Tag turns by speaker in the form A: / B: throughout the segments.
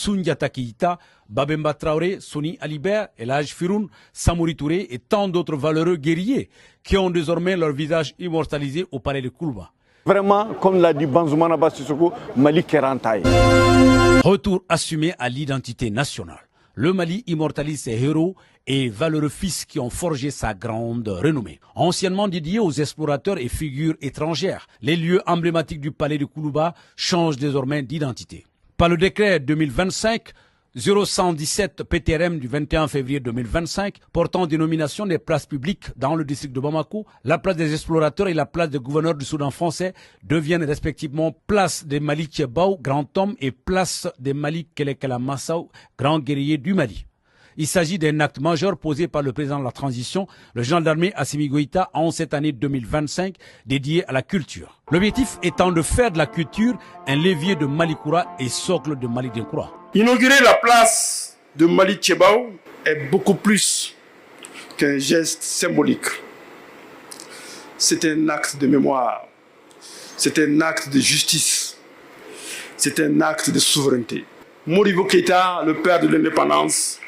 A: Soundiata Keïta, Babemba Traoré, Soni Alibert, Elhaj Firoun, Samori Touré et tant d'autres valeureux guerriers qui ont désormais leur visage immortalisé au palais de Koulouba.
B: Vraiment, comme l'a dit Banzoumana Bassissoko, Mali Kerantaï.
A: Retour assumé à l'identité nationale. Le Mali immortalise ses héros et valeureux fils qui ont forgé sa grande renommée. Anciennement dédiés aux explorateurs et figures étrangères, les lieux emblématiques du palais de Koulouba changent désormais d'identité. Par le décret 2025-0117 PTRM du 21 février 2025 portant dénomination des places publiques dans le district de Bamako, la place des explorateurs et la place des gouverneurs du Soudan français deviennent respectivement place des Mali Tchebao, grand homme, et place des Mali Kelekela Massaou, grand guerrier du Mali. Il s'agit d'un acte majeur posé par le président de la transition, le général d'armée Assimi Goïta, en cette année 2025 dédiée à la culture. L'objectif étant de faire de la culture un levier de Malikoura et socle de Mali Dinkoura.
C: Inaugurer la place de Mali Tchebao est beaucoup plus qu'un geste symbolique. C'est un acte de mémoire, c'est un acte de justice, c'est un acte de souveraineté. Modibo Keïta, le père de l'indépendance,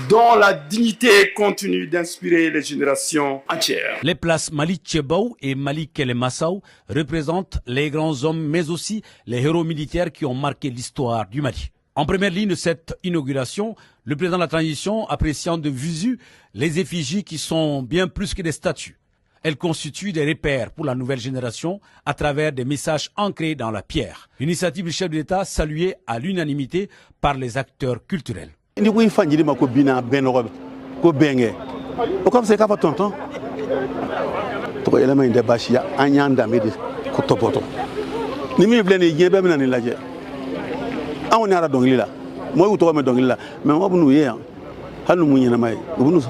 C: dont la dignité continue d'inspirer les générations entières.
A: Les places Mali Tchebao et Mali Kelemassaou représentent les grands hommes, mais aussi les héros militaires qui ont marqué l'histoire du Mali. En première ligne de cette inauguration, le président de la transition appréciant de visu les effigies qui sont bien plus que des statues. Elles constituent des repères pour la nouvelle génération à travers des messages ancrés dans la pierre. Initiative du chef de l'État saluée à l'unanimité par les acteurs culturels.
B: Ni ko fanjiri mako bina benogo ko benge o comme c'est ka fa tonton to elema inde bashia anyanda mede ko topoto ni mi bleni yebe mina ni laje awon ara dongli la moy wuto me dongli la mais mo bunu ye halu mu nyina may bunu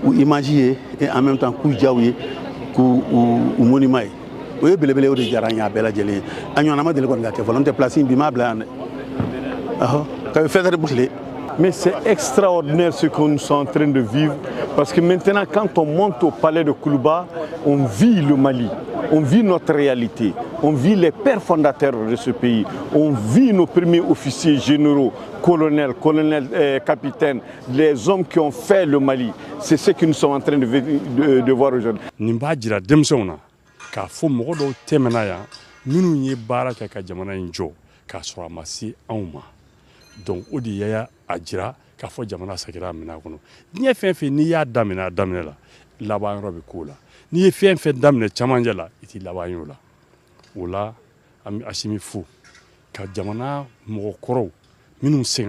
B: ou imaginer et en même temps ku jawye ku ou monimay o ye belebele o de jaranya bela jeli anyona ma de ko ngate volonté place bi ma blane aho ka fédérer boucler. Mais c'est extraordinaire ce que nous sommes en train de vivre parce que maintenant quand on monte au palais de Koulouba, on vit le Mali, on vit notre réalité, on vit les pères fondateurs de ce pays, on vit nos premiers officiers généraux, colonels, capitaines, les hommes qui ont fait le Mali. C'est ce que nous sommes en train de voir aujourd'hui.
D: Nimbadjira demsona ka fo mogodo temenaya nunu nye baraka ka jamana injo ka soramasi auma. Donc o de yaya ajira ka fo jamana sakira mina kono ni fɛn fɛn ni y'a daminɛ la laban yɔrɔ bɛ k'o la ni ye fɛn fɛn daminɛ camancɛ la i ti laban y'o la o la an bɛ Asimi fo ka jamana mɔgɔkɔrɔw minnu sɛgɛn